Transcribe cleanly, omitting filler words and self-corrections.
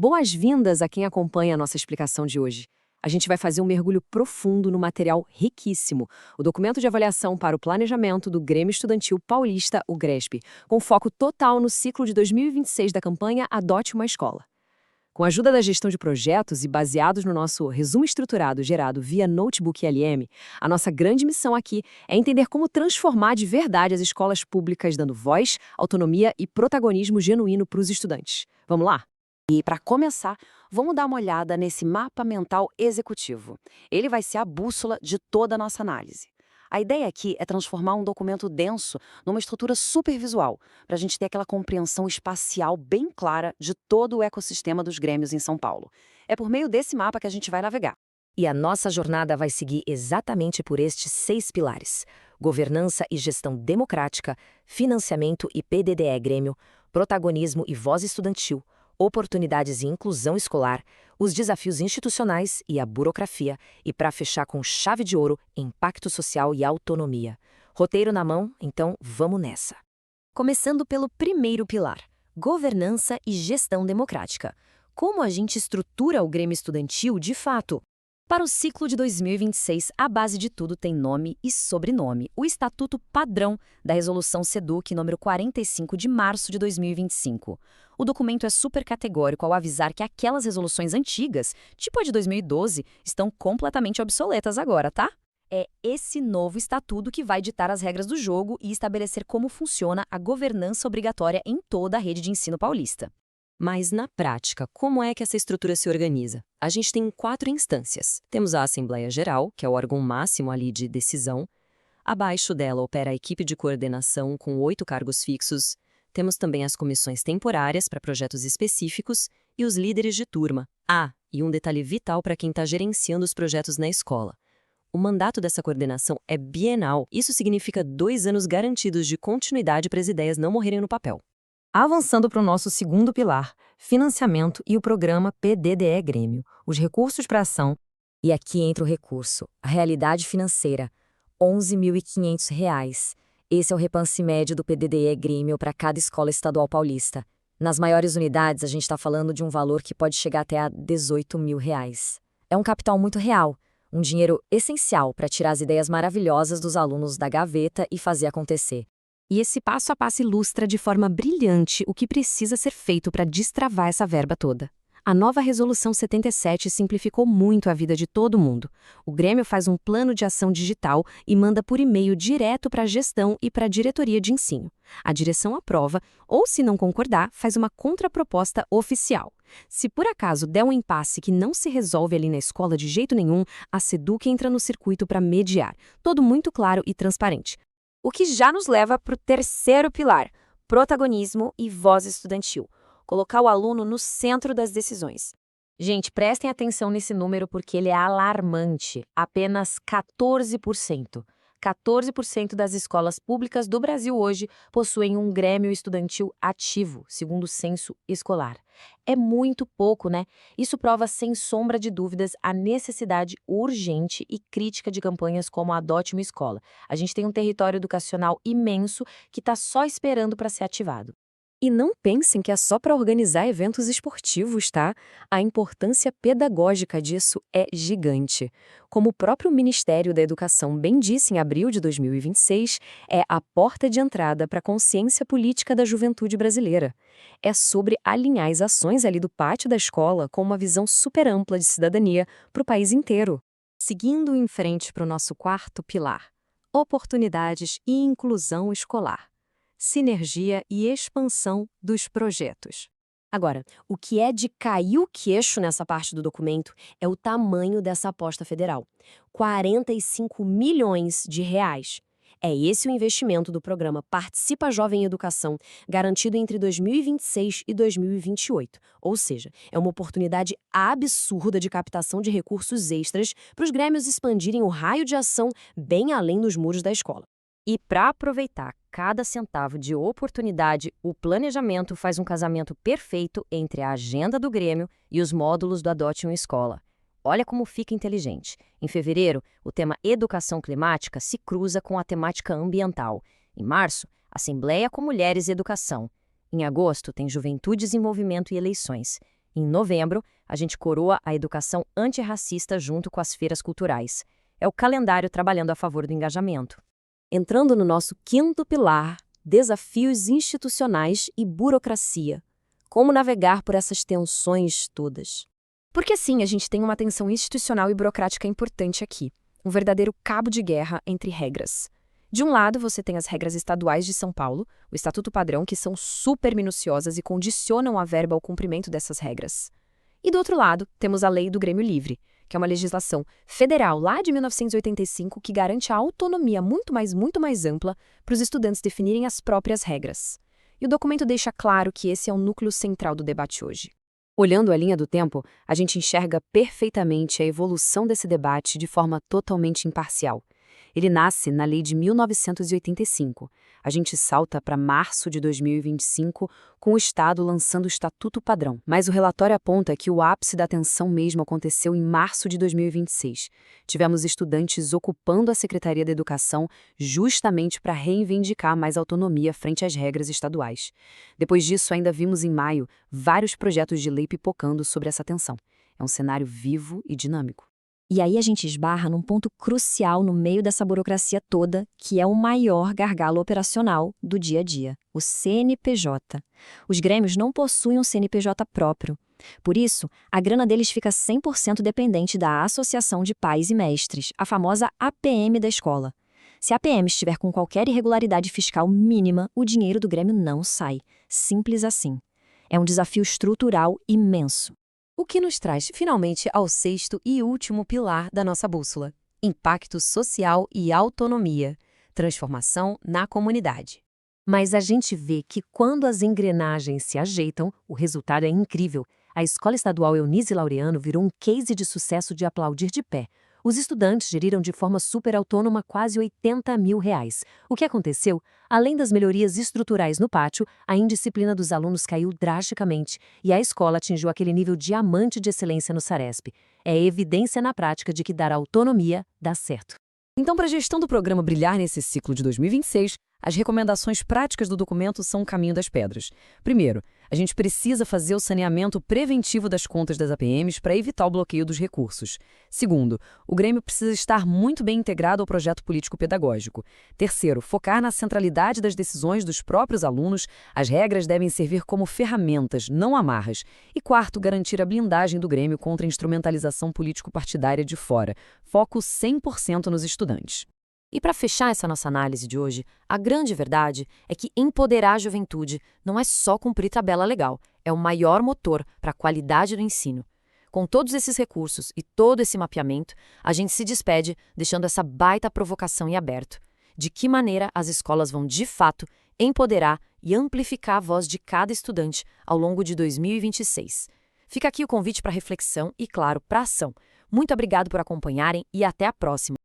Boas-vindas a quem acompanha a nossa explicação de hoje. A gente vai fazer um mergulho profundo no material riquíssimo, o documento de avaliação para o planejamento do Grêmio Estudantil Paulista, o GRESP, com foco total no ciclo de 2026 da campanha Adote uma Escola. Com a ajuda da gestão de projetos e baseados no nosso resumo estruturado gerado via Notebook LM, a nossa grande missão aqui é entender como transformar de verdade as escolas públicas, dando voz, autonomia e protagonismo genuíno para os estudantes. Vamos lá? E, para começar, vamos dar uma olhada nesse mapa mental executivo. Ele vai ser a bússola de toda a nossa análise. A ideia aqui é transformar um documento denso numa estrutura supervisual, para a gente ter aquela compreensão espacial bem clara de todo o ecossistema dos grêmios em São Paulo. É por meio desse mapa que a gente vai navegar. E a nossa jornada vai seguir exatamente por estes 6 pilares: governança e gestão democrática, financiamento e PDDE Grêmio, protagonismo e voz estudantil, oportunidades e inclusão escolar, os desafios institucionais e a burocracia, e para fechar com chave de ouro, impacto social e autonomia. Roteiro na mão, então vamos nessa. Começando pelo primeiro pilar, governança e gestão democrática. Como a gente estrutura o Grêmio Estudantil de fato? Para o ciclo de 2026, a base de tudo tem nome e sobrenome, o Estatuto Padrão da Resolução SEDUC número 45 de março de 2025. O documento é super categórico ao avisar que aquelas resoluções antigas, tipo a de 2012, estão completamente obsoletas agora, tá? É esse novo estatuto que vai ditar as regras do jogo e estabelecer como funciona a governança obrigatória em toda a rede de ensino paulista. Mas, na prática, como é que essa estrutura se organiza? A gente tem 4 instâncias. Temos a Assembleia Geral, que é o órgão máximo ali de decisão. Abaixo dela opera a equipe de coordenação com 8 cargos fixos. Temos também as comissões temporárias para projetos específicos e os líderes de turma. E um detalhe vital para quem está gerenciando os projetos na escola. O mandato dessa coordenação é bienal. Isso significa 2 anos garantidos de continuidade para as ideias não morrerem no papel. Avançando para o nosso segundo pilar, financiamento e o programa PDDE Grêmio, os recursos para ação. E aqui entra o recurso, a realidade financeira, R$ 11.500. Esse é o repasse médio do PDDE Grêmio para cada escola estadual paulista. Nas maiores unidades, a gente está falando de um valor que pode chegar até a R$ 18.000. É um capital muito real, um dinheiro essencial para tirar as ideias maravilhosas dos alunos da gaveta e fazer acontecer. E esse passo a passo ilustra de forma brilhante o que precisa ser feito para destravar essa verba toda. A nova Resolução 77 simplificou muito a vida de todo mundo. O Grêmio faz um plano de ação digital e manda por e-mail direto para a gestão e para a diretoria de ensino. A direção aprova, ou se não concordar, faz uma contraproposta oficial. Se por acaso der um impasse que não se resolve ali na escola de jeito nenhum, a SEDUC entra no circuito para mediar. Tudo muito claro e transparente. O que já nos leva para o terceiro pilar, protagonismo e voz estudantil. Colocar o aluno no centro das decisões. Gente, prestem atenção nesse número porque ele é alarmante. Apenas 14%. 14% das escolas públicas do Brasil hoje possuem um grêmio estudantil ativo, segundo o censo escolar. É muito pouco, né? Isso prova sem sombra de dúvidas a necessidade urgente e crítica de campanhas como a Adote uma Escola. A gente tem um território educacional imenso que está só esperando para ser ativado. E não pensem que é só para organizar eventos esportivos, tá? A importância pedagógica disso é gigante. Como o próprio Ministério da Educação bem disse em abril de 2026, é a porta de entrada para a consciência política da juventude brasileira. É sobre alinhar as ações ali do pátio da escola com uma visão super ampla de cidadania para o país inteiro. Seguindo em frente para o nosso quarto pilar, oportunidades e inclusão escolar. Sinergia e expansão dos projetos. Agora, o que é de cair o queixo nessa parte do documento é o tamanho dessa aposta federal. R$ 45 milhões. É esse o investimento do programa Participa Jovem em Educação, garantido entre 2026 e 2028. Ou seja, é uma oportunidade absurda de captação de recursos extras para os grêmios expandirem o raio de ação bem além dos muros da escola. E para aproveitar cada centavo de oportunidade, o planejamento faz um casamento perfeito entre a agenda do Grêmio e os módulos do Adote uma Escola. Olha como fica inteligente. Em fevereiro, o tema Educação Climática se cruza com a temática ambiental. Em março, Assembleia com Mulheres e Educação. Em agosto, tem Juventudes em Movimento e Eleições. Em novembro, a gente coroa a educação antirracista junto com as feiras culturais. É o calendário trabalhando a favor do engajamento. Entrando no nosso quinto pilar, desafios institucionais e burocracia. Como navegar por essas tensões todas? Porque sim, a gente tem uma tensão institucional e burocrática importante aqui. Um verdadeiro cabo de guerra entre regras. De um lado, você tem as regras estaduais de São Paulo, o Estatuto Padrão, que são super minuciosas e condicionam a verba ao cumprimento dessas regras. E do outro lado, temos a Lei do Grêmio Livre, que é uma legislação federal lá de 1985 que garante a autonomia muito mais ampla para os estudantes definirem as próprias regras. E o documento deixa claro que esse é o núcleo central do debate hoje. Olhando a linha do tempo, a gente enxerga perfeitamente a evolução desse debate de forma totalmente imparcial. Ele nasce na Lei de 1985. A gente salta para março de 2025, com o Estado lançando o Estatuto Padrão. Mas o relatório aponta que o ápice da tensão mesmo aconteceu em março de 2026. Tivemos estudantes ocupando a Secretaria da Educação justamente para reivindicar mais autonomia frente às regras estaduais. Depois disso, ainda vimos em maio vários projetos de lei pipocando sobre essa tensão. É um cenário vivo e dinâmico. E aí a gente esbarra num ponto crucial no meio dessa burocracia toda, que é o maior gargalo operacional do dia a dia, o CNPJ. Os grêmios não possuem um CNPJ próprio. Por isso, a grana deles fica 100% dependente da Associação de Pais e Mestres, a famosa APM da escola. Se a APM estiver com qualquer irregularidade fiscal mínima, o dinheiro do grêmio não sai. Simples assim. É um desafio estrutural imenso. O que nos traz, finalmente, ao sexto e último pilar da nossa bússola: impacto social e autonomia, transformação na comunidade. Mas a gente vê que quando as engrenagens se ajeitam, o resultado é incrível. A Escola Estadual Eunice Laureano virou um case de sucesso de aplaudir de pé. Os estudantes geriram de forma super autônoma quase R$ 80 mil. O que aconteceu? Além das melhorias estruturais no pátio, a indisciplina dos alunos caiu drasticamente e a escola atingiu aquele nível diamante de excelência no Saresp. É evidência na prática de que dar autonomia dá certo. Então, para a gestão do programa brilhar nesse ciclo de 2026, as recomendações práticas do documento são o caminho das pedras. Primeiro, a gente precisa fazer o saneamento preventivo das contas das APMs para evitar o bloqueio dos recursos. Segundo, o Grêmio precisa estar muito bem integrado ao projeto político-pedagógico. Terceiro, focar na centralidade das decisões dos próprios alunos. As regras devem servir como ferramentas, não amarras. E quarto, garantir a blindagem do Grêmio contra a instrumentalização político-partidária de fora. Foco 100% nos estudantes. E para fechar essa nossa análise de hoje, a grande verdade é que empoderar a juventude não é só cumprir tabela legal, é o maior motor para a qualidade do ensino. Com todos esses recursos e todo esse mapeamento, a gente se despede deixando essa baita provocação em aberto. De que maneira as escolas vão, de fato, empoderar e amplificar a voz de cada estudante ao longo de 2026? Fica aqui o convite para reflexão e, claro, para ação. Muito obrigado por acompanharem e até a próxima!